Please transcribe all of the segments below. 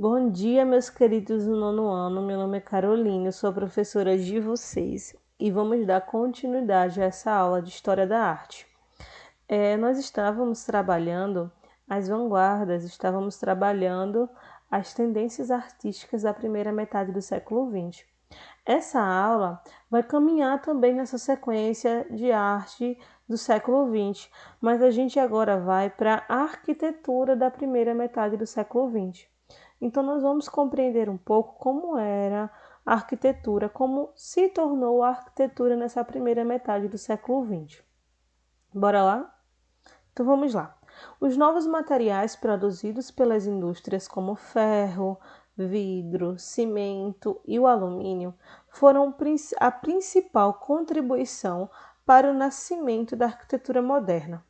Bom dia, meus queridos do nono ano. Meu nome é Carolina, eu sou a professora de vocês e vamos dar continuidade a essa aula de História da Arte. Nós estávamos trabalhando as vanguardas, estávamos trabalhando as tendências artísticas da primeira metade do século XX. Essa aula vai caminhar também nessa sequência de arte do século XX, mas a gente agora vai para a arquitetura da primeira metade do século XX. Então, nós vamos compreender um pouco como era a arquitetura, como se tornou a arquitetura nessa primeira metade do século XX. Bora lá? Então, vamos lá. Os novos materiais produzidos pelas indústrias como ferro, vidro, cimento e o alumínio foram a principal contribuição para o nascimento da arquitetura moderna,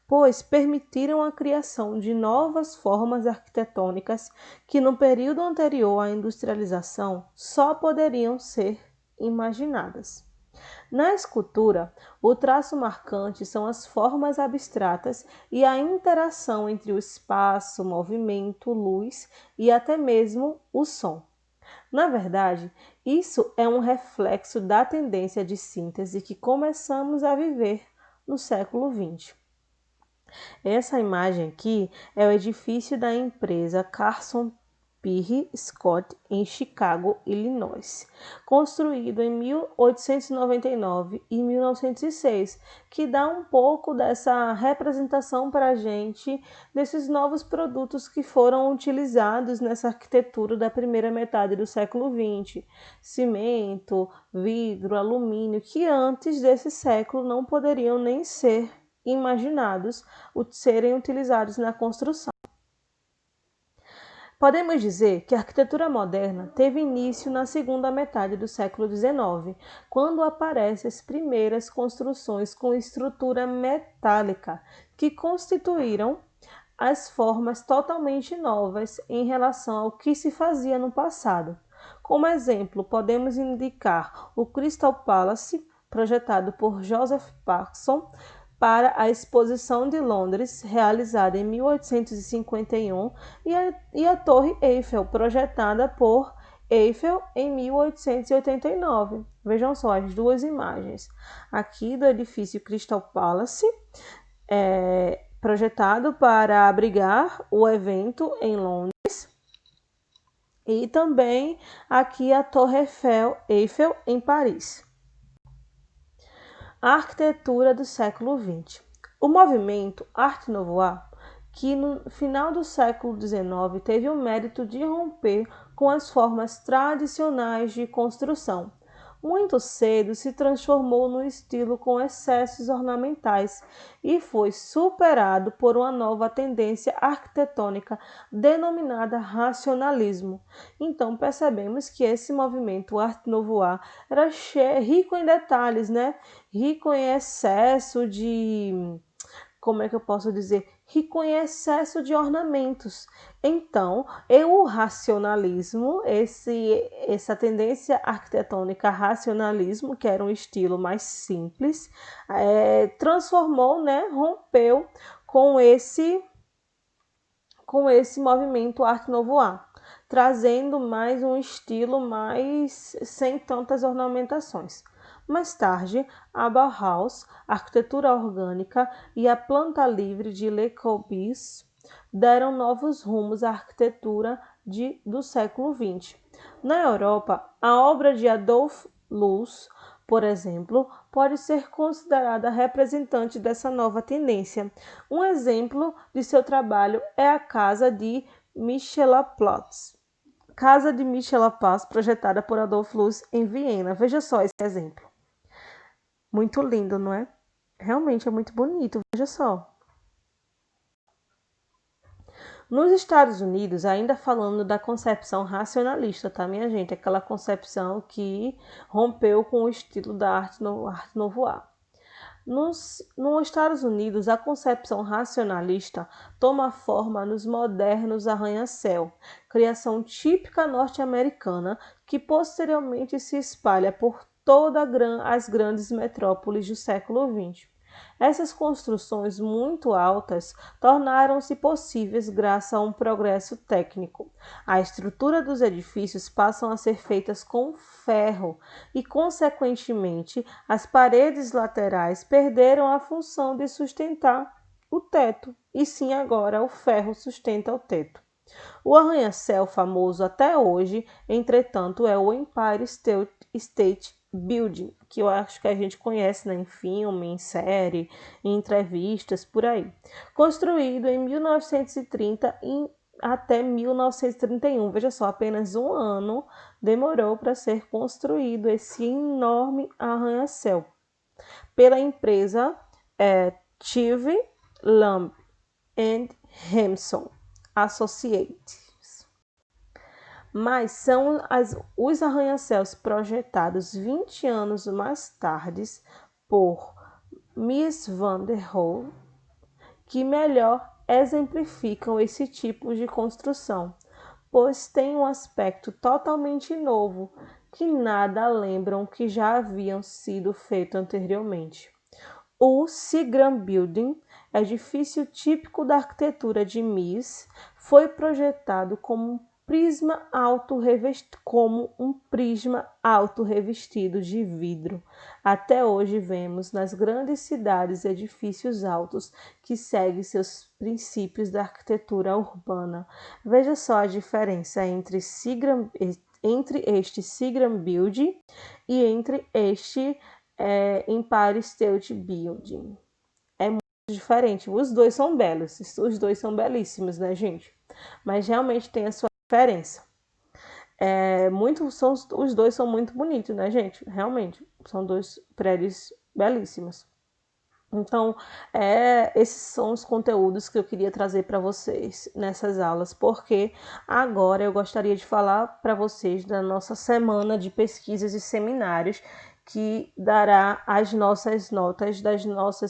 pois permitiram a criação de novas formas arquitetônicas que no período anterior à industrialização só poderiam ser imaginadas. Na escultura, o traço marcante são as formas abstratas e a interação entre o espaço, movimento, luz e até mesmo o som. Na verdade, isso é um reflexo da tendência de síntese que começamos a viver no século XX. Essa imagem aqui é o edifício da empresa Carson Peary Scott em Chicago, Illinois, construído em 1899 e 1906, que dá um pouco dessa representação para a gente desses novos produtos que foram utilizados nessa arquitetura da primeira metade do século XX. Cimento, vidro, alumínio, que antes desse século não poderiam nem ser imaginados serem utilizados na construção. Podemos dizer que a arquitetura moderna teve início na segunda metade do século XIX, quando aparecem as primeiras construções com estrutura metálica, que constituíram as formas totalmente novas em relação ao que se fazia no passado. Como exemplo, podemos indicar o Crystal Palace, projetado por Joseph Paxson, para a Exposição de Londres, realizada em 1851, e a Torre Eiffel, projetada por Eiffel em 1889. Vejam só as duas imagens. Aqui do edifício Crystal Palace, projetado para abrigar o evento em Londres, e também aqui a Torre Eiffel em Paris. A arquitetura do século XX. O movimento Art Nouveau, que no final do século XIX teve o mérito de romper com as formas tradicionais de construção. Muito cedo se transformou no estilo com excessos ornamentais e foi superado por uma nova tendência arquitetônica denominada racionalismo. Então percebemos que esse movimento Art Nouveau era rico em detalhes, rico em excesso de, rico em excesso de ornamentos. Então, o racionalismo, essa tendência arquitetônica racionalismo, que era um estilo mais simples, transformou, rompeu com esse movimento Art Nouveau, trazendo mais um estilo mais sem tantas ornamentações. Mais tarde, a Bauhaus, a arquitetura orgânica e a planta livre de Le Corbusier deram novos rumos à arquitetura do século XX. Na Europa, a obra de Adolf Loos, por exemplo, pode ser considerada representante dessa nova tendência. Um exemplo de seu trabalho é a Casa de Michelaplatz. Casa de Michelaplatz, projetada por Adolf Loos em Viena. Veja só esse exemplo. Muito lindo, não é? Realmente é muito bonito, veja só. Nos Estados Unidos, ainda falando da concepção racionalista, tá, minha gente? Aquela concepção que rompeu com o estilo da Art Nouveau. Nos Estados Unidos, a concepção racionalista toma forma nos modernos arranha-céu, criação típica norte-americana que posteriormente se espalha por todas as grandes metrópoles do século XX. Essas construções muito altas tornaram-se possíveis graças a um progresso técnico. A estrutura dos edifícios passam a ser feitas com ferro e, consequentemente, as paredes laterais perderam a função de sustentar o teto, e sim agora o ferro sustenta o teto. O arranha-céu famoso até hoje, entretanto, é o Empire State Building, que eu acho que a gente conhece, né, em filme, em série, em entrevistas, por aí. Construído em 1930 até 1931, veja só, apenas um ano demorou para ser construído esse enorme arranha-céu pela empresa Tive Lamb and Hempson Associates. Mas são os arranha-céus projetados 20 anos mais tarde por Mies van der Rohe que melhor exemplificam esse tipo de construção, pois tem um aspecto totalmente novo que nada lembram que já haviam sido feito anteriormente. O Seagram Building, edifício típico da arquitetura de Mies, foi projetado como um prisma auto-revestido de vidro. Até hoje vemos nas grandes cidades edifícios altos que seguem seus princípios da arquitetura urbana. Veja só a diferença entre este Seagram Building e entre este Empire State Building. É muito diferente. Os dois são belos, os dois são belíssimos, né, gente? Mas realmente tem a sua diferença. Os dois são muito bonitos, né, gente? Realmente, são dois prédios belíssimos. Então, esses são os conteúdos que eu queria trazer para vocês nessas aulas, porque agora eu gostaria de falar para vocês da nossa semana de pesquisas e seminários, que dará as nossas notas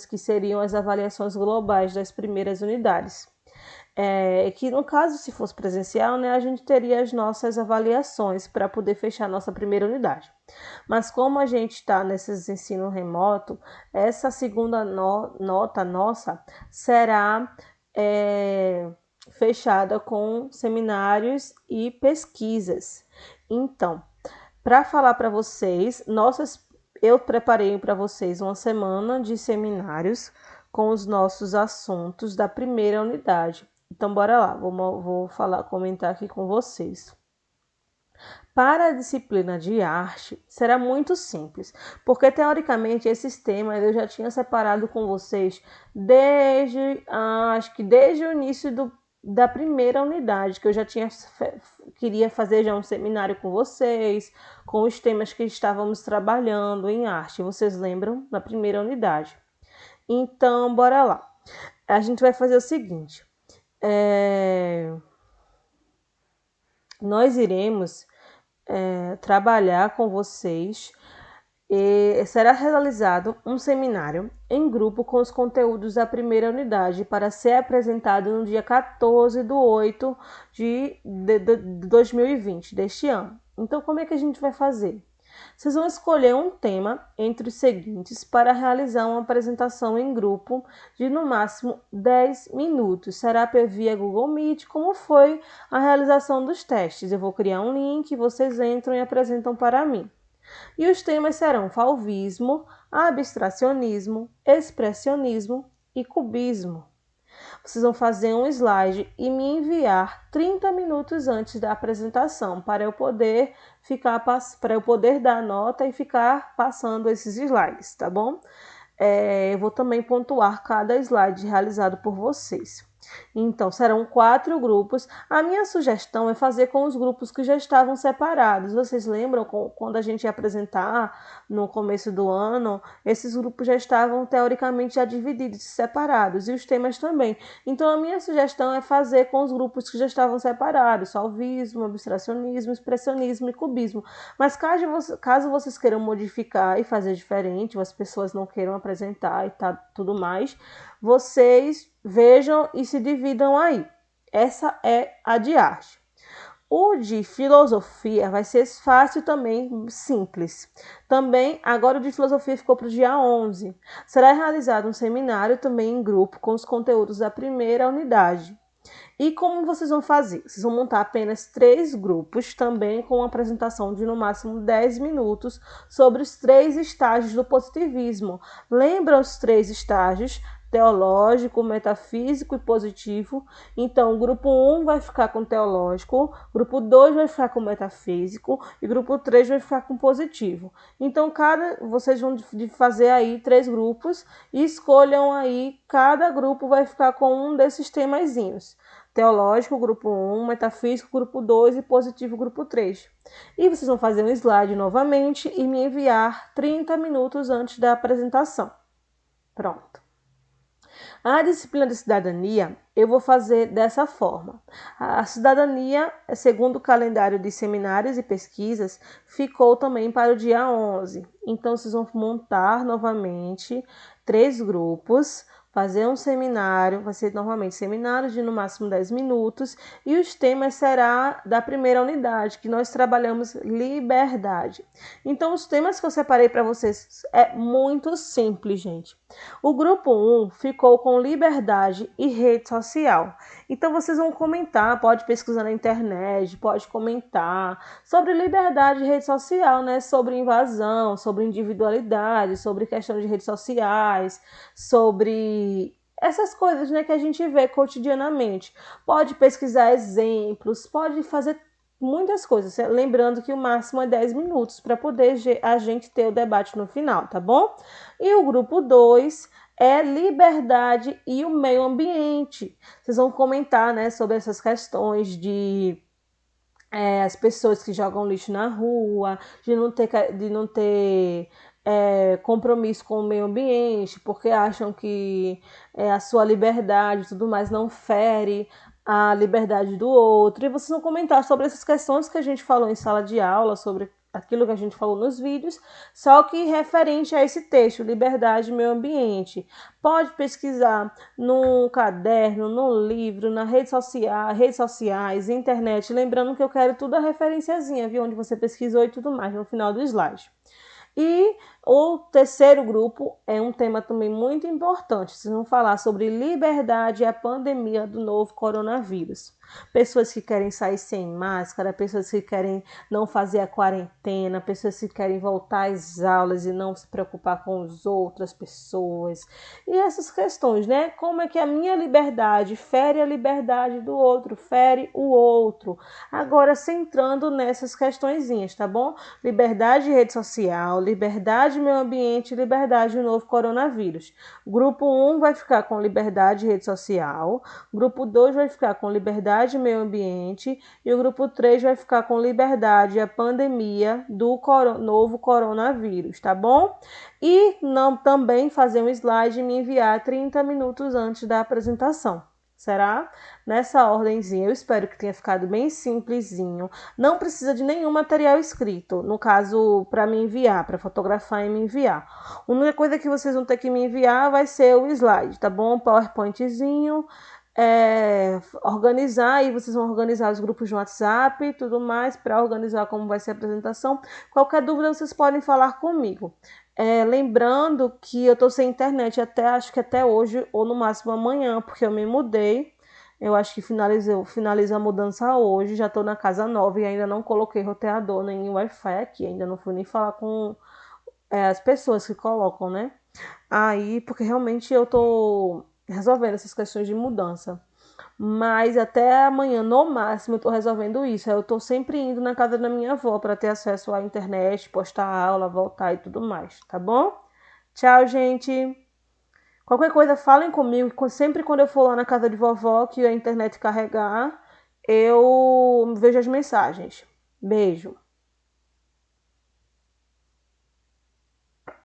que seriam as avaliações globais das primeiras unidades. Que no caso, se fosse presencial, né, a gente teria as nossas avaliações para poder fechar a nossa primeira unidade. Mas como a gente está nesses ensino remoto, essa segunda nota nossa será fechada com seminários e pesquisas. Então, para falar para vocês, eu preparei para vocês uma semana de seminários com os nossos assuntos da primeira unidade. Então, bora lá, vou comentar aqui com vocês. Para a disciplina de arte, será muito simples, porque teoricamente esses temas eu já tinha separado com vocês acho que desde o início da primeira unidade, que eu já queria fazer já um seminário com vocês, com os temas que estávamos trabalhando em arte. Vocês lembram? Na primeira unidade. Então, bora lá. A gente vai fazer o seguinte. Nós iremos trabalhar com vocês e será realizado um seminário em grupo com os conteúdos da primeira unidade para ser apresentado no dia 14/8 de 2020, deste ano. Então, como é que a gente vai fazer? Vocês vão escolher um tema entre os seguintes para realizar uma apresentação em grupo de no máximo 10 minutos. Será via Google Meet, como foi a realização dos testes. Eu vou criar um link, vocês entram e apresentam para mim. E os temas serão fauvismo, abstracionismo, expressionismo e cubismo. Vocês vão fazer um slide e me enviar 30 minutos antes da apresentação para eu poder dar a nota e ficar passando esses slides, tá bom? Eu vou também pontuar cada slide realizado por vocês. Então, serão 4 grupos. A minha sugestão é fazer com os grupos que já estavam separados. Vocês lembram quando a gente ia apresentar no começo do ano? Esses grupos já estavam, teoricamente, já divididos, separados, e os temas também. Então, a minha sugestão é fazer com os grupos que já estavam separados, fauvismo, abstracionismo, expressionismo e cubismo. Mas caso vocês queiram modificar e fazer diferente, ou as pessoas não queiram apresentar e tudo mais, vocês vejam e se dividam aí. Essa é a de arte. O de filosofia vai ser fácil também, simples. Também, agora o de filosofia ficou para o dia 11. Será realizado um seminário também em grupo com os conteúdos da primeira unidade. E como vocês vão fazer? Vocês vão montar apenas 3 grupos, também com uma apresentação de no máximo 10 minutos sobre os 3 estágios do positivismo. Lembra os 3 estágios? Teológico, metafísico e positivo. Então, o grupo 1 vai ficar com teológico, grupo 2 vai ficar com metafísico e grupo 3 vai ficar com positivo. Então, vocês vão fazer aí 3 grupos e escolham aí, cada grupo vai ficar com um desses temazinhos. Teológico, grupo 1, metafísico, grupo 2 e positivo, grupo 3. E vocês vão fazer um slide novamente e me enviar 30 minutos antes da apresentação. Pronto. A disciplina de cidadania eu vou fazer dessa forma. A cidadania, segundo o calendário de seminários e pesquisas, ficou também para o dia 11. Então, vocês vão montar novamente 3 grupos, fazer um seminário, vai ser normalmente seminário de no máximo 10 minutos, e os temas será da primeira unidade, que nós trabalhamos liberdade. Então, os temas que eu separei para vocês é muito simples, gente. O grupo 1 ficou com liberdade e rede social. Então, vocês vão comentar, pode pesquisar na internet, pode comentar sobre liberdade e rede social, né? Sobre invasão, sobre individualidade, sobre questão de redes sociais, sobre essas coisas, né, que a gente vê cotidianamente. Pode pesquisar exemplos, pode fazer muitas coisas, lembrando que o máximo é 10 minutos para poder a gente ter o debate no final, tá bom? E o grupo 2 é liberdade e o meio ambiente. Vocês vão comentar, né, sobre essas questões de as pessoas que jogam lixo na rua, de não ter compromisso com o meio ambiente, porque acham que a sua liberdade e tudo mais não fere a liberdade do outro. E vocês vão comentar sobre essas questões que a gente falou em sala de aula, sobre aquilo que a gente falou nos vídeos, só que referente a esse texto, liberdade e meio ambiente. Pode pesquisar no caderno, no livro, na redes sociais, internet, lembrando que eu quero tudo a referenciazinha, viu? Onde você pesquisou e tudo mais no final do slide. E o terceiro grupo é um tema também muito importante. Vocês vão falar sobre liberdade e a pandemia do novo coronavírus. Pessoas que querem sair sem máscara, pessoas que querem não fazer a quarentena, pessoas que querem voltar às aulas e não se preocupar com as outras pessoas. E essas questões, né? Como é que a minha liberdade fere a liberdade do outro, fere o outro. Agora, centrando nessas questõezinhas, tá bom? Liberdade de rede social, liberdade meio ambiente, liberdade do novo coronavírus. Grupo 1 vai ficar com liberdade de rede social, grupo 2 vai ficar com liberdade meio ambiente e o grupo 3 vai ficar com liberdade e a pandemia do novo coronavírus, tá bom? E não também fazer um slide e me enviar 30 minutos antes da apresentação. Será? Nessa ordenzinha, eu espero que tenha ficado bem simplesinho. Não precisa de nenhum material escrito, no caso, para me enviar, para fotografar e me enviar. A única coisa que vocês vão ter que me enviar vai ser o slide, tá bom? PowerPointzinho, organizar, e vocês vão organizar os grupos de WhatsApp e tudo mais para organizar como vai ser a apresentação. Qualquer dúvida vocês podem falar comigo. Lembrando que eu tô sem internet acho que até hoje ou no máximo amanhã, porque eu me mudei. Eu acho que finalizo a mudança hoje, já tô na casa nova e ainda não coloquei roteador nem Wi-Fi aqui, ainda não fui nem falar com as pessoas que colocam, né? Aí, porque realmente eu tô resolvendo essas questões de mudança. Mas até amanhã, no máximo, eu tô resolvendo isso. Eu tô sempre indo na casa da minha avó para ter acesso à internet, postar aula, voltar e tudo mais, tá bom? Tchau, gente! Qualquer coisa, falem comigo. Sempre quando eu for lá na casa de vovó, que a internet carregar, eu vejo as mensagens. Beijo!